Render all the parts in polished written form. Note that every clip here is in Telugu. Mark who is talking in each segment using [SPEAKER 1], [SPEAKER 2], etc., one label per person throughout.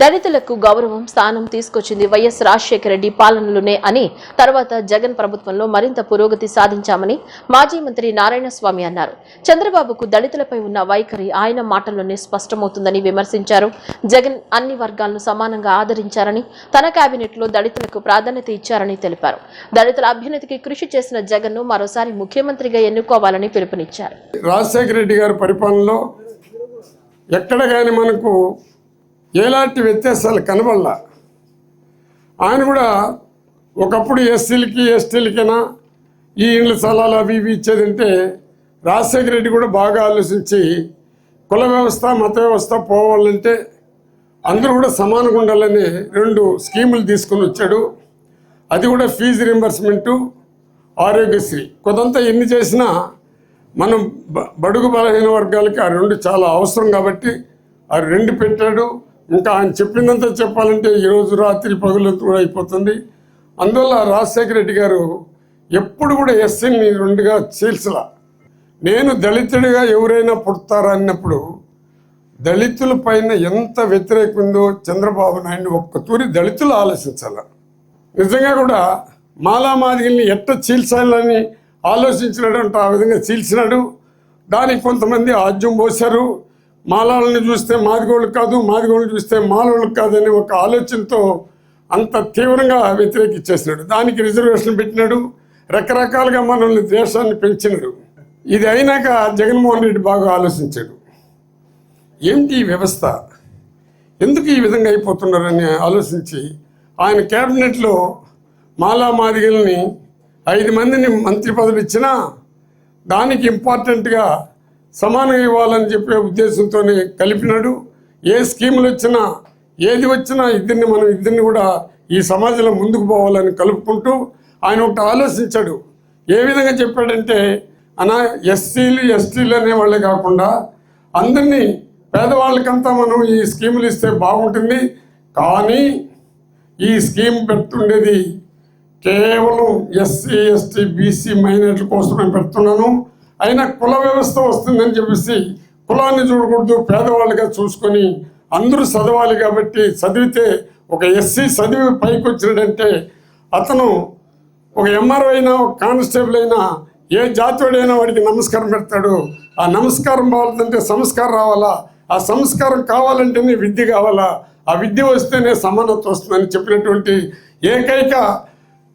[SPEAKER 1] దళితులకు గౌరవం స్థానం తీసుకొచ్చింది వైఎస్ రాజశేఖర రెడ్డి పాలనలోనే అని తర్వాత జగన్ ప్రభుత్వంలో మరింత పురోగతి సాధించామని మాజీ మంత్రి నారాయణస్వామి అన్నారు. చంద్రబాబుకు దళితులపై ఉన్న వైఖరి ఆయన మాటల్లోనే స్పష్టమవుతుందని విమర్శించారు. జగన్ అన్ని వర్గాలను సమానంగా ఆదరించారని తన కేబినెట్లో దళితులకు ప్రాధాన్యత ఇచ్చారని తెలిపారు. దళితుల అభ్యున్నతికి కృషి చేసిన జగన్ను మరోసారి ముఖ్యమంత్రిగా ఎన్నుకోవాలని పిలుపునిచ్చారు.
[SPEAKER 2] రాజశేఖర రెడ్డి గారి పరిపాలనలో ఎక్కడ కానీ మనకు ఎలాంటి వ్యత్యాసాలు కనబడలా. ఆయన కూడా ఒకప్పుడు ఎస్సీలకి ఎస్టీలకైనా ఈ ఇండ్ల స్థలాలు అవి ఇవి ఇచ్చేదంటే రాజశేఖర రెడ్డి కూడా బాగా ఆలోచించి కుల వ్యవస్థ మత వ్యవస్థ పోవాలంటే అందరూ కూడా సమానంగా ఉండాలని 2 స్కీములు తీసుకుని వచ్చాడు. అది కూడా ఫీజు రింబర్స్మెంటు, ఆరోగ్యశ్రీ. కొంత ఎన్ని చేసినా మనం బడుగు బలహీన వర్గాలకి ఆ 2 చాలా అవసరం కాబట్టి ఆ 2 పెట్టాడు. ఇంకా ఆయన చెప్పినంత చెప్పాలంటే ఈరోజు రాత్రి పగులు కూడా అయిపోతుంది. అందువల్ల రాజశేఖర రెడ్డి గారు ఎప్పుడు కూడా ఎస్సీని 2గా చీల్చలా. నేను దళితుడిగా ఎవరైనా పుడతారా అన్నప్పుడు దళితుల పైన ఎంత వ్యతిరేకం ఉందో చంద్రబాబు నాయుడు ఒక్క తూరి దళితులు ఆలోచించాల. నిజంగా కూడా మాలామాదిగల్ని ఎట్ట చీల్చాలని ఆలోచించినాడు అంటే ఆ విధంగా చీల్చినాడు. దానికి కొంతమంది ఆజ్యం పోశారు. మాలాలని చూస్తే మాదిగోళ్ళకి కాదు, మాదిగోళ్ళని చూస్తే మాలోళ్ళకి కాదని ఒక ఆలోచనతో అంత తీవ్రంగా వ్యతిరేకించేసినాడు. దానికి రిజర్వేషన్ పెట్టినాడు. రకరకాలుగా మనల్ని ద్వేషాన్ని పెంచినాడు. ఇది అయినాక జగన్మోహన్ రెడ్డి బాగా ఆలోచించాడు. ఏంటి ఈ వ్యవస్థ, ఎందుకు ఈ విధంగా అయిపోతున్నారని ఆలోచించి ఆయన క్యాబినెట్లో మాలా మాదిగల్ని 5 మందిని మంత్రి పదవి ఇచ్చినా దానికి ఇంపార్టెంట్గా సమానంగా ఇవ్వాలని చెప్పే ఉద్దేశంతోనే కలిపినాడు. ఏ స్కీములు వచ్చినా ఏది వచ్చినా ఇద్దరిని కూడా ఈ సమాజంలో ముందుకు పోవాలని కలుపుకుంటూ ఆయన ఒకటి ఆలోచించాడు. ఏ విధంగా చెప్పాడంటే ఎస్సీలు ఎస్టీలు అనేవాళ్ళే కాకుండా అందరినీ పేదవాళ్ళకంతా మనం ఈ స్కీములు ఇస్తే బాగుంటుంది. కానీ ఈ స్కీమ్ పెడుతుండేది కేవలం ఎస్సీ ఎస్టీ బీసీ మైనారిటీల కోసమే పెడుతున్నాను. అయినా కుల వ్యవస్థ వస్తుందని చెప్పేసి కులాన్ని చూడకూడదు, పేదవాళ్ళుగా చూసుకొని అందరూ చదవాలి కాబట్టి చదివితే ఒక ఎస్సీ చదివి పైకి వచ్చినాడంటే అతను ఒక ఎంఆర్ఓ అయినా ఒక కానిస్టేబుల్ అయినా ఏ జాతీయుడైనా వాడికి నమస్కారం పెడతాడు. ఆ నమస్కారం కావాలంటే సంస్కారం రావాలా, ఆ సంస్కారం కావాలంటేనే విద్య కావాలా, ఆ విద్య వస్తేనే సమానత్వం వస్తుందని చెప్పినటువంటి ఏకైక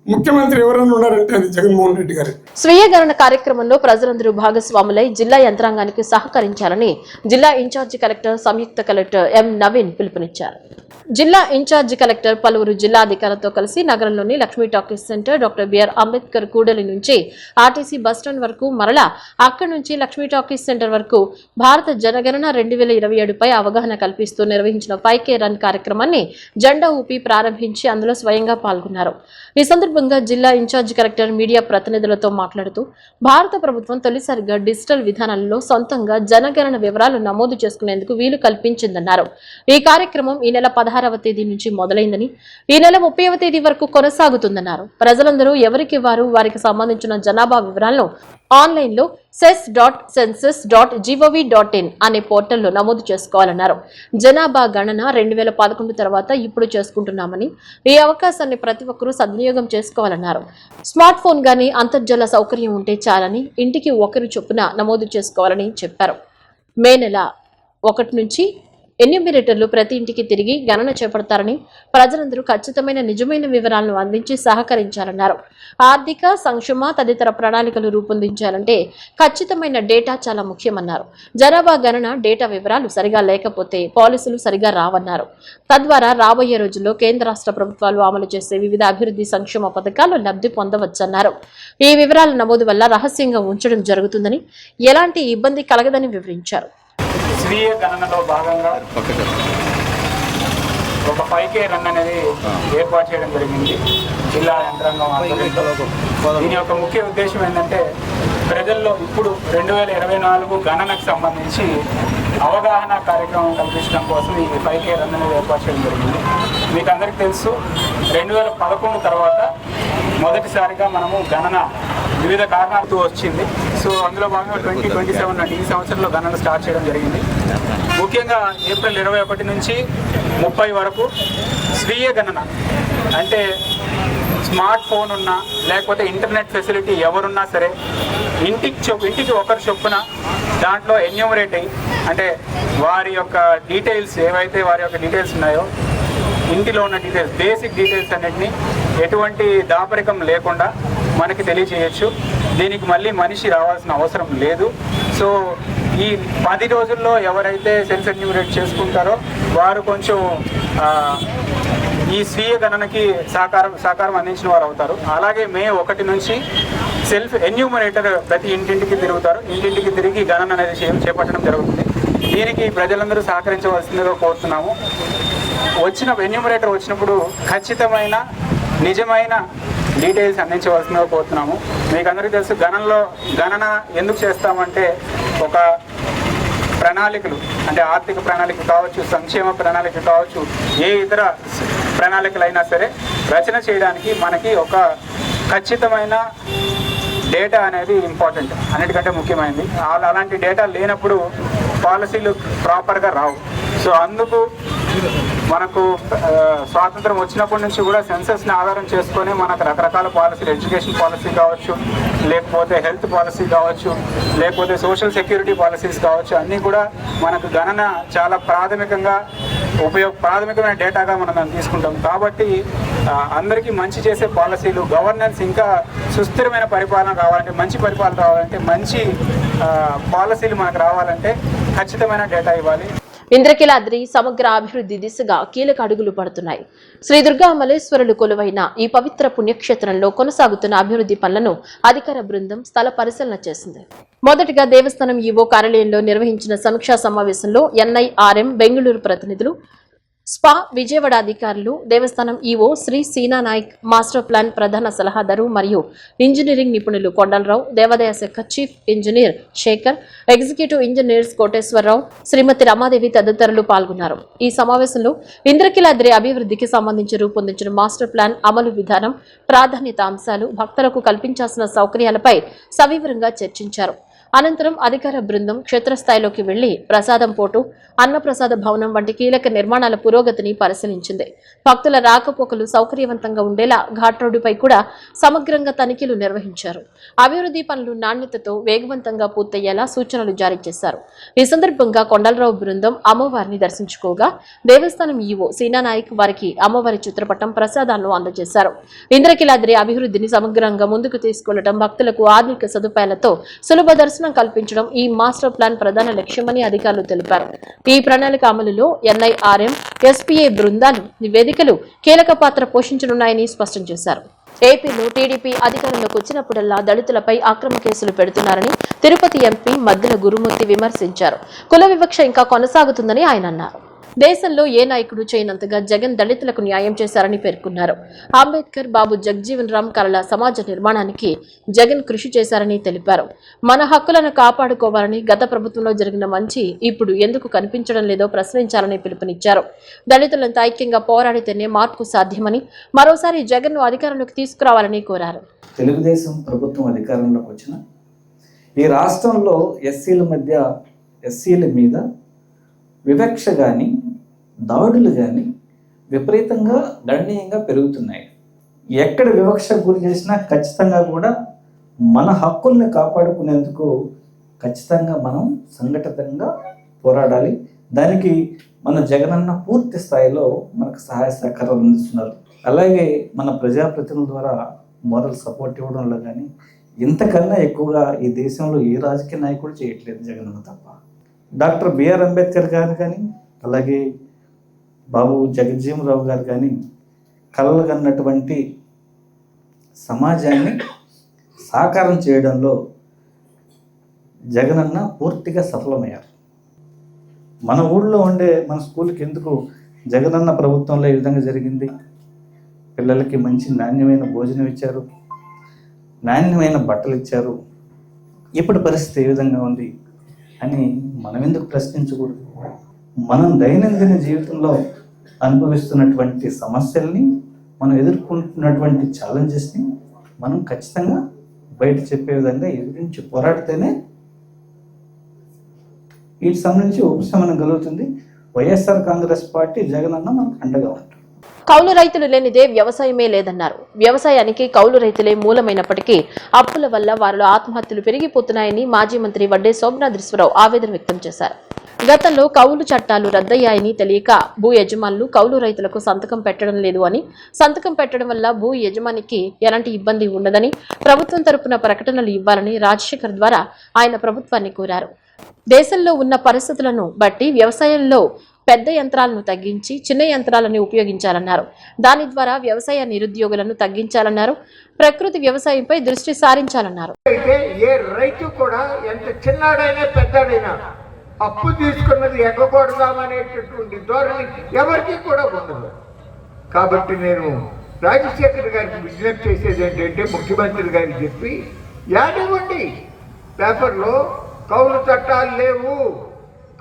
[SPEAKER 2] ముఖ్యమంత్రి ఎవరైనా ఉన్నారంటే అది జగన్మోహన్ రెడ్డి గారు.
[SPEAKER 1] స్వీయ గణన కార్యక్రమంలో ప్రజలందరూ భాగస్వాములై జిల్లా యంత్రాంగానికి సహకరించాలని జిల్లా ఇన్ఛార్జి కలెక్టర్ సంయుక్త కలెక్టర్ ఎం నవీన్ పిలుపునిచ్చారు. జిల్లా ఇన్ఛార్జి కలెక్టర్ పలువురు జిల్లా అధికారులతో కలిసి నగరంలోని Lakshmi talkies centre, doctor BR Ambedkar కూడలి నుంచి ఆర్టీసీ బస్టాండ్ వరకు, మరలా అక్కడి నుంచి లక్ష్మీ టాకీస్ సెంటర్ వరకు భారత జనగణన 2027పై అవగాహన కల్పిస్తూ నిర్వహించిన 5K రన్ కార్యక్రమాన్ని జెండా ఊపి ప్రారంభించి అందులో స్వయంగా పాల్గొన్నారు. ఈ సందర్భంగా జిల్లా ఇన్ఛార్జి కలెక్టర్ మీడియా ప్రతినిధులతో మాట్లాడుతూ భారత ప్రభుత్వం తొలిసారిగా డిజిటల్ విధానాలలో సొంతంగా జనగణన వివరాలు నమోదు చేసుకునేందుకు వీలు కల్పించిందన్నారు. ఈ కార్యక్రమం ఈ నెల 16వ తేదీ నుంచి మొదలైందని ఈ నెల 30వ తేదీ వరకు కొనసాగుతుందన్నారు. ప్రజలందరూ ఎవరికి వారికి సంబంధించిన జనాభా వివరాలను ఆన్లైన్లో ses.census.gov.in అనే పోర్టల్లో నమోదు చేసుకోవాలన్నారు. జనాభా గణన 2011 తర్వాత ఇప్పుడు చేసుకుంటున్నామని, ఈ అవకాశాన్ని ప్రతి ఒక్కరూ సద్వినియోగం చేసుకోవాలన్నారు. స్మార్ట్ ఫోన్ గానీ అంతర్జాల సౌకర్యం ఉంటే చాలని, ఇంటికి ఒకరు చొప్పున నమోదు చేసుకోవాలని చెప్పారు. మే నెల 1 నుంచి ఎన్యూమిరేటర్లు ప్రతి ఇంటికి తిరిగి గణన చేపడతారని, ప్రజలందరూ ఖచ్చితమైన నిజమైన వివరాలను అందించి సహకరించాలన్నారు. ఆర్థిక సంక్షేమ తదితర ప్రణాళికలు రూపొందించాలంటే ఖచ్చితమైన డేటా చాలా ముఖ్యమన్నారు. జనాభా గణన డేటా వివరాలు సరిగా లేకపోతే పాలసీలు సరిగా రావన్నారు. తద్వారా రాబోయే రోజుల్లో కేంద్ర రాష్ట్ర ప్రభుత్వాలు అమలు చేసే వివిధ అభివృద్ధి సంక్షేమ పథకాలు లబ్ధి పొందవచ్చన్నారు. ఈ వివరాల నమోదు వల్ల రహస్యంగా ఉంచడం జరుగుతుందని, ఎలాంటి ఇబ్బంది కలగదని వివరించారు.
[SPEAKER 3] స్వీయ గణనలో భాగంగా ఒక 5K రన్ అనేది ఏర్పాటు చేయడం జరిగింది జిల్లా యంత్రాంగం ఆధ్వర్యంలో. దీని యొక్క ముఖ్య ఉద్దేశం ఏంటంటే ప్రజల్లో ఇప్పుడు 2024 గణనకు సంబంధించి అవగాహన కార్యక్రమం కల్పించడం కోసం ఈ 5K రన్ అనేది ఏర్పాటు చేయడం జరిగింది. మీకు అందరికీ తెలుసు, 2011 తర్వాత మొదటిసారిగా మనము గణన వివిధ కారణాలతో వచ్చింది. సో అందులో భాగంగా 2027 ఈ సంవత్సరంలో గణన స్టార్ట్ చేయడం జరిగింది. ముఖ్యంగా ఏప్రిల్ 21 నుంచి 30 వరకు స్వీయ గణన అంటే స్మార్ట్ ఫోన్ ఉన్నా లేకపోతే ఇంటర్నెట్ ఫెసిలిటీ ఎవరున్నా సరే ఇంటికి ఒకరు చొప్పున దాంట్లో ఎన్యూమరేట్ అయ్యి అంటే వారి యొక్క డీటెయిల్స్ ఏవైతే వారి యొక్క డీటెయిల్స్ ఉన్నాయో ఇంటిలో ఉన్న డీటెయిల్స్ బేసిక్ డీటెయిల్స్ అన్నిటినీ ఎటువంటి దాపరికం లేకుండా మనకి తెలియజేయచ్చు. దీనికి మళ్ళీ మనిషి రావాల్సిన అవసరం లేదు. సో ఈ 10 రోజుల్లో ఎవరైతే సెల్ఫ్ ఎన్యూమరేట్ చేసుకుంటారో వారు కొంచెం ఈ స్వీయ గణనకి సహకారం అందించిన వారు అవుతారు. అలాగే మే 1 నుంచి సెల్ఫ్ ఎన్యూమరేటర్ ప్రతి ఇంటింటికి తిరుగుతారు. ఇంటింటికి తిరిగి గణన అనేది చేపట్టడం జరుగుతుంది. దీనికి ప్రజలందరూ సహకరించవలసిందిగా కోరుతున్నాము. ఎన్యూమరేటర్ వచ్చినప్పుడు ఖచ్చితమైన నిజమైన డీటెయిల్స్ అందించవలసిందిగా కోరుతున్నాము. మీకు అందరికీ తెలుసు గణన ఎందుకు చేస్తామంటే ఒక ప్రణాళికలు అంటే ఆర్థిక ప్రణాళిక కావచ్చు, సంక్షేమ ప్రణాళిక కావచ్చు, ఏ ఇతర ప్రణాళికలైనా సరే రచన చేయడానికి మనకి ఒక ఖచ్చితమైన డేటా అనేది ఇంపార్టెంట్, అన్నిటికంటే ముఖ్యమైనది. అలాంటి డేటా లేనప్పుడు పాలసీలు ప్రాపర్గా రావు. సో అందుకు మనకు స్వాతంత్రం వచ్చినప్పటి నుంచి కూడా సెన్సస్ని ఆధారం చేసుకొని మనకు రకరకాల పాలసీలు, ఎడ్యుకేషన్ పాలసీ కావచ్చు, లేకపోతే హెల్త్ పాలసీ కావచ్చు, లేకపోతే సోషల్ సెక్యూరిటీ పాలసీస్ కావచ్చు, అన్నీ కూడా మనకు గణన చాలా ప్రాథమికమైన డేటాగా మనం దాన్ని తీసుకుంటాం. కాబట్టి అందరికీ మంచి చేసే పాలసీలు, గవర్నెన్స్ ఇంకా సుస్థిరమైన పరిపాలన కావాలంటే, మంచి పరిపాలన రావాలంటే, మంచి పాలసీలు మనకు రావాలంటే ఖచ్చితమైన డేటా ఇవ్వాలి.
[SPEAKER 1] ఇంద్రకీలాద్రి సమగ్ర అభివృద్ధి దిశగా కీలక అడుగులు పడుతున్నాయి. శ్రీ దుర్గా మల్లేశ్వరులు కొలువైన ఈ పవిత్ర పుణ్యక్షేత్రంలో కొనసాగుతున్న అభివృద్ధి పనులను అధికార బృందం స్థల పరిశీలన చేసింది. మొదటిగా దేవస్థానం ఈవో కార్యాలయంలో నిర్వహించిన సమీక్షా సమావేశంలో ఎన్ఐఆర్ఎం బెంగళూరు ప్రతినిధులు, స్పా విజయవాడ అధికారులు, దేవస్థానం EO Shri Seena Nayak, master plan ప్రధాన సలహాదారు మరియు ఇంజనీరింగ్ నిపుణులు కొండలరావు, దేవాదాయ శాఖ chief engineer Shekhar, executive engineers Koteswararao, Shrimati Ramadevi తదితరులు పాల్గొన్నారు. ఈ సమావేశంలో ఇంద్రకీలాద్రి అభివృద్ధికి సంబంధించి రూపొందించిన మాస్టర్ ప్లాన్ అమలు విధానం, ప్రాధాన్యత అంశాలు, భక్తులకు కల్పించాల్సిన సౌకర్యాలపై సవివరంగా చర్చించారు. అనంతరం అధికార బృందం క్షేత్రస్థాయిలోకి వెళ్లి ప్రసాదం పోటు, అన్నప్రసాద భవనం వంటి కీలక నిర్మాణాల పురోగతిని పరిశీలించింది. భక్తుల రాకపోకలు సౌకర్యవంతంగా ఉండేలా ఘాట్ రోడ్డుపై కూడా సమగ్రంగా తనిఖీలు నిర్వహించారు. అభివృద్ధి పనులు నాణ్యతతో వేగవంతంగా పూర్తయ్యేలా సూచనలు జారీ చేశారు. ఈ సందర్భంగా కొండలరావు బృందం అమ్మవారిని దర్శించుకోగా దేవస్థానం ఈవో సీనానాయక్ వారికి అమ్మవారి చిత్రపటం, ప్రసాదాలను అందజేశారు. ఇంద్రకీలాద్రి అభివృద్ధిని సమగ్రంగా ముందుకు తీసుకెళ్లడం, భక్తులకు ఆధునిక సదుపాయాలతో సులభ దర్శనం కల్పించడం ఈ మాస్టర్ ప్లాన్ ప్రధాన లక్ష్యమని అధికారులు తెలిపారు. ఈ ప్రణాళిక అమలులో ఎన్ఐఆర్ఎం, ఎస్పీఏ బృందాలు, నివేదికలు కీలక పాత్ర పోషించనున్నాయని స్పష్టం చేశారు. ఏపీలో టీడీపీ అధికారంలోకి వచ్చినప్పుడల్లా దళితులపై అక్రమ కేసులు పెడుతున్నారని తిరుపతి ఎంపీ మద్దిల గురుమూర్తి విమర్శించారు. కుల వివక్ష ఇంకా కొనసాగుతుందని ఆయన అన్నారు. దేశంలో ఏ నాయకుడు చేయనంతగా జగన్ దళితులకు న్యాయం చేశారని పేర్కొన్నారు. అంబేద్కర్, బాబు జగజీవన్ రామ్ కళల సమాజ నిర్మాణానికి జగన్ కృషి చేశారని తెలిపారు. మన హక్కులను కాపాడుకోవాలని, గత ప్రభుత్వంలో జరిగిన మంచి ఇప్పుడు ఎందుకు కనిపించడం లేదో ప్రశ్నించాలని పిలుపునిచ్చారు. దళితులంతా ఐక్యంగా పోరాడితేనే మార్పు సాధ్యమని, మరోసారి జగన్ ను అధికారంలోకి తీసుకురావాలని కోరారు.
[SPEAKER 4] తెలుగుదేశం ప్రభుత్వం అధికారంలోకి వచ్చిన ఈ రాష్ట్రంలో ఎస్సీల మీద వివక్ష కానీ, దాడులు కానీ విపరీతంగా గణనీయంగా పెరుగుతున్నాయి. ఎక్కడ వివక్ష గురి చేసినా ఖచ్చితంగా కూడా మన హక్కుల్ని కాపాడుకునేందుకు ఖచ్చితంగా మనం సంఘటితంగా పోరాడాలి. దానికి మన జగనన్న పూర్తి స్థాయిలో మనకు సహాయ సహకారాలు అందిస్తున్నారు. అలాగే మన ప్రజాప్రతినిధుల ద్వారా మోరల్ సపోర్ట్ ఇవ్వడంలో కానీ ఇంతకన్నా ఎక్కువగా ఈ దేశంలో ఏ రాజకీయ నాయకుడు చేయట్లేదు జగనన్న తప్ప. డాక్టర్ బిఆర్ అంబేద్కర్ గారు కానీ, అలాగే బాబు జగజీవన్ రావు గారు కానీ కలలు కన్నటువంటి సమాజాన్ని సాకారం చేయడంలో జగనన్న పూర్తిగా సఫలమయ్యారు. మన ఊళ్ళో ఉండే మన స్కూల్కి ఎందుకు జగనన్న ప్రభుత్వంలో ఈ విధంగా జరిగింది? పిల్లలకి మంచి నాణ్యమైన భోజనం ఇచ్చారు, నాణ్యమైన బట్టలు ఇచ్చారు. ఇప్పుడు పరిస్థితి ఏ విధంగా ఉంది అని మనం ఎందుకు ప్రశ్నించకూడదు? మనం దైనందిన జీవితంలో అనుభవిస్తున్నటువంటి సమస్యల్ని, మనం ఎదుర్కొంటున్నటువంటి ఛాలెంజెస్ని మనం ఖచ్చితంగా బయట చెప్పే విధంగా ఎదురించి పోరాడితేనే వీటి సంబంధించి ఉపశమనం కలుగుతుంది. వైఎస్ఆర్ కాంగ్రెస్ పార్టీ జగనన్న మనకు అండగా ఉంటారు.
[SPEAKER 1] కౌలు రైతులు లేనిదే వ్యవసాయమే లేదన్నారు. వ్యవసాయానికి కౌలు రైతులే మూలమైనప్పటికీ అప్పుల వల్ల వారిలో ఆత్మహత్యలు పెరిగిపోతున్నాయని మాజీ మంత్రి వడ్డే సోమనాథేశ్వరరావు ఆవేదన వ్యక్తం చేశారు. గతంలో కౌలు చట్టాలు రద్దయ్యాయని తెలియక భూ యజమానులు కౌలు రైతులకు సంతకం పెట్టడం లేదు అని, సంతకం పెట్టడం వల్ల భూ యజమానికి ఎలాంటి ఇబ్బంది ఉండదని ప్రభుత్వం తరపున ప్రకటనలు ఇవ్వాలని రాజశేఖర్ ద్వారా ఆయన ప్రభుత్వాన్ని కోరారు. దేశంలో ఉన్న పరిస్థితులను బట్టి వ్యవసాయంలో పెద్ద యంత్రాలను తగ్గించి చిన్న యంత్రాలను ఉపయోగించాలన్నారు. దాని ద్వారా వ్యవసాయ నిరుద్యోగులను తగ్గించాలన్నారు. ప్రకృతి వ్యవసాయంపై దృష్టి సారించాలన్నారు.
[SPEAKER 5] అయితే ఏ రైతు కూడా ఎంత చిన్నాడైనా పెద్దాడైనా అప్పు తీసుకున్నది ఎగ్గకూడదామనేటటువంటి ధోరణి ఎవరికి కూడా ఉండదు. కాబట్టి నేను రాజశేఖర్ గారికి విజ్ఞప్తి చేసేది ఏంటంటే, ముఖ్యమంత్రి గారికి చెప్పి యాడివ్వండి, పేపర్లో కౌలు చట్టాలు లేవు,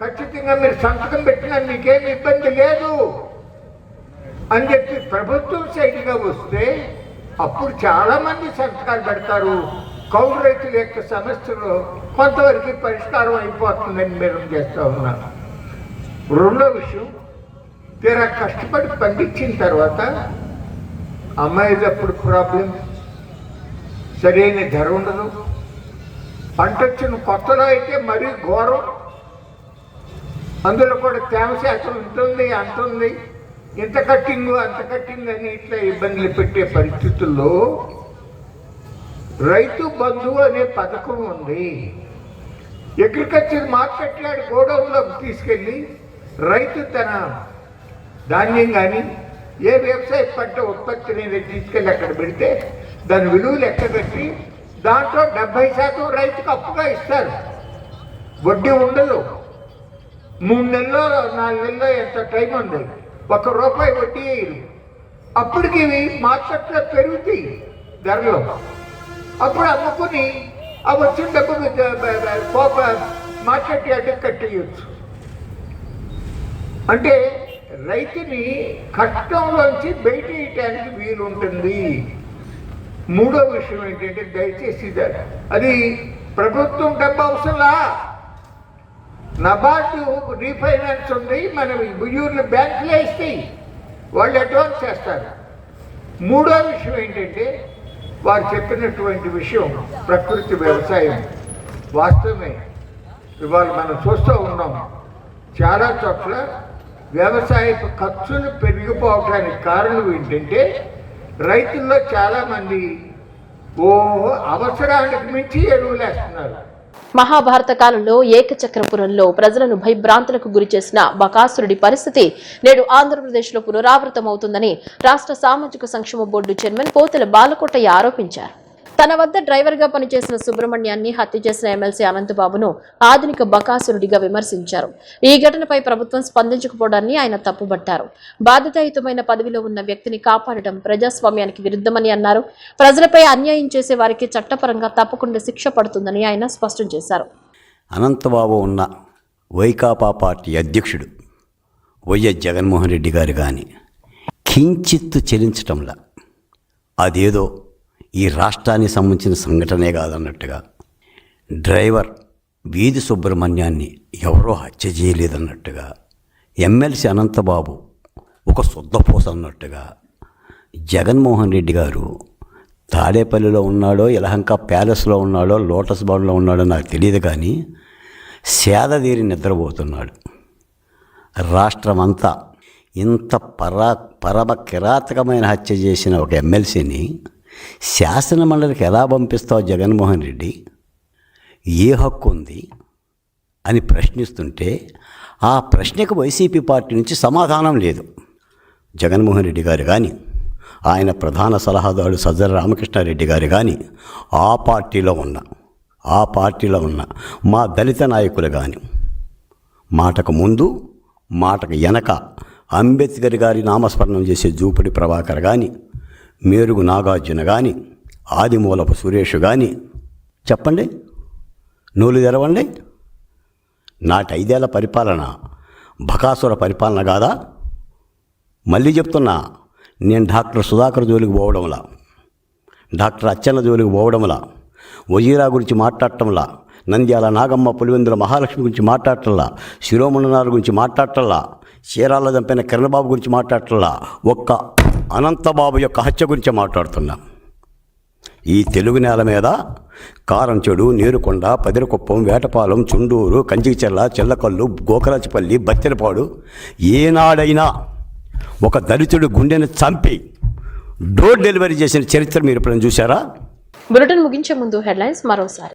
[SPEAKER 5] ఖచ్చితంగా మీరు సంతకం పెట్టినా మీకేమి ఇబ్బంది లేదు అని చెప్పి ప్రభుత్వం సైడ్గా వస్తే అప్పుడు చాలామంది సంతకాలు పెడతారు. కౌలు రైతుల యొక్క సమస్యలు కొంతవరకు పరిష్కారం అయిపోతుందని నేను చేస్తూ ఉన్నాను. రెండో విషయం, తీరా కష్టపడి పండించిన తర్వాత అమ్మాయిలప్పుడు ప్రాబ్లం, సరైన ధర ఉండదు. పంట వచ్చిన కొత్తలో అయితే మరీ ఘోరం, అందులో కూడా తేమ శాతం ఉంటుంది, అంతుంది, ఇంత కట్టింగు అంత కట్టింగ్ అని ఇట్లా ఇబ్బందులు పెట్టే పరిస్థితుల్లో రైతు బంధువు అనే పథకం ఉంది. అగ్రికల్చర్ మార్కెట్ యార్డ్ గోడౌన్లోకి తీసుకెళ్ళి రైతు తన ధాన్యం కానీ ఏ వ్యవసాయ పంట ఉత్పత్తిని తీసుకెళ్ళి అక్కడ పెడితే దాని విలువ లెక్క కట్టి దాంట్లో 70% రైతుకు అప్పుగా ఇస్తారు. వడ్డీ ఉండదు. 3 నెలల్లో 4 నెలల్లో ఎంత టైం ఉంది, ₹1 వడ్డీ వేయరు. అప్పటికి ఇవి మార్కెట్లో పెరుగుతాయి ధరలు. అప్పుడు అమ్ముకుని ఆ వచ్చిన డబ్బు మార్కెట్ యార్డ్కి కట్టేయచ్చు. అంటే రైతుని కష్టంలోంచి బయట వేయటానికి వీలుంటుంది. మూడో విషయం ఏంటంటే, దయచేసి అది ప్రభుత్వం డబ్బు అవసరంలా, నబార్డు రీఫైనాన్స్ ఉంది, మనం బుయ్యూర్లు బ్యాంకులో ఇస్తాయి, వాళ్ళు అడ్వాన్స్ చేస్తారు. మూడో విషయం ఏంటంటే, వారు చెప్పినటువంటి విషయం ప్రకృతి వ్యవసాయం వాస్తవమే. ఇవాళ మనం చూస్తూ ఉన్నాం చాలా చోట్ల వ్యవసాయ ఖర్చులు పెరిగిపోవడానికి కారణం ఏంటంటే, రైతుల్లో చాలామంది అవసరానికి మించి ఎరువులు వేస్తున్నారు.
[SPEAKER 1] మహాభారత కాలంలో ఏకచక్రపురంలో ప్రజలను భయభ్రాంతులకు గురి చేసిన బకాసురుడి పరిస్థితి నేడు ఆంధ్రప్రదేశ్లో పునరావృతమవుతుందని రాష్ట్ర సామాజిక సంక్షేమ బోర్డు చైర్మన్ పోతెల బాలకోటయ్య ఆరోపించారు. తన వద్ద డ్రైవర్గా పనిచేసిన సుబ్రహ్మణ్యాన్ని హత్య చేసిన ఎమ్మెల్సీ అనంతబాబును ఆధునిక బకాసురుడిగా విమర్శించారు. ఈ ఘటనపై ప్రభుత్వం స్పందించకపోవడాన్ని ఆయన తప్పుబట్టారు. బాధ్యతాయుతమైన పదవిలో ఉన్న వ్యక్తిని కాపాడటం ప్రజాస్వామ్యానికి విరుద్ధమని అన్నారు. ప్రజలపై అన్యాయం చేసే వారికి చట్టపరంగా తప్పకుండా శిక్ష పడుతుందని ఆయన స్పష్టం చేశారు.
[SPEAKER 6] అనంతబాబు ఉన్న వైకాపా పార్టీ అధ్యక్షుడు వైఎస్ జగన్మోహన్ రెడ్డి గారు కానీ కించిత్తు చెలించటంలా అదేదో ఈ రాష్ట్రానికి సంబంధించిన సంఘటనే కాదన్నట్టుగా, డ్రైవర్ వీధి సుబ్రహ్మణ్యాన్ని ఎవరో హత్య చేయలేదన్నట్టుగా, ఎమ్మెల్సీ అనంతబాబు ఒక శుద్ధపోస అన్నట్టుగా, జగన్మోహన్ రెడ్డి గారు తాడేపల్లిలో ఉన్నాడో, యలహంక ప్యాలెస్లో ఉన్నాడో, లోటస్ బాండ్లో ఉన్నాడో నాకు తెలియదు, కానీ సేదతీరి నిద్రపోతున్నాడు. రాష్ట్రమంతా ఇంత పరమ కిరాతకమైన హత్య చేసిన ఒక ఎమ్మెల్సీని శాసనమండలికి ఎలా పంపిస్తావు జగన్మోహన్ రెడ్డి? ఏ హక్కు ఉంది అని ప్రశ్నిస్తుంటే ఆ ప్రశ్నకు వైసీపీ పార్టీ నుంచి సమాధానం లేదు. జగన్మోహన్ రెడ్డి గారు కానీ, ఆయన ప్రధాన సలహాదారు సజ్జల రామకృష్ణారెడ్డి గారు కానీ, ఆ పార్టీలో ఉన్న మా దళిత నాయకులు కానీ, మాటకు ముందు మాటకు వెనక అంబేద్కర్ గారి నామస్మరణం చేసే జూపడి ప్రభాకర్ కానీ, మేరుగు నాగార్జున కానీ, ఆదిమూలపు సురేష్ కానీ, చెప్పండి, నూలు తెరవండి. నాటి 5 ఏళ్ల పరిపాలన బకాసుర పరిపాలన కాదా? మళ్ళీ చెప్తున్నా, నేను డాక్టర్ సుధాకర్ జోలికి పోవడంలా, డాక్టర్ అచ్చెన్న జోలికి పోవడంలా, వజీరా గురించి మాట్లాడటంలా, నంద్యాల నాగమ్మ పులివెందుల మహాలక్ష్మి గురించి మాట్లాడటల్లా, శిరోమణనాథ్ గురించి మాట్లాడటల్లా, చీరాల్లో చంపిన కిరణబాబు గురించి మాట్లాడటల్లా, ఒక్క అనంతబాబు యొక్క హత్య గురించి మాట్లాడుతున్నాం. ఈ తెలుగు నేల మీద కారంచెడు, నీరుకొండ, పదిరకుప్పం, వేటపాలెం, చుండూరు, కంచిచెల్ల, చెల్లకల్లు, గోకరాచిపల్లి, బత్తెలపాడు ఏనాడైనా ఒక దళితుడు గుండెను చంపి డోర్ డెలివరీ చేసిన చరిత్ర మీరు ఎప్పుడైనా చూసారా?
[SPEAKER 1] బులెటిన్ ముగించే ముందు హెడ్లైన్స్ మరోసారి.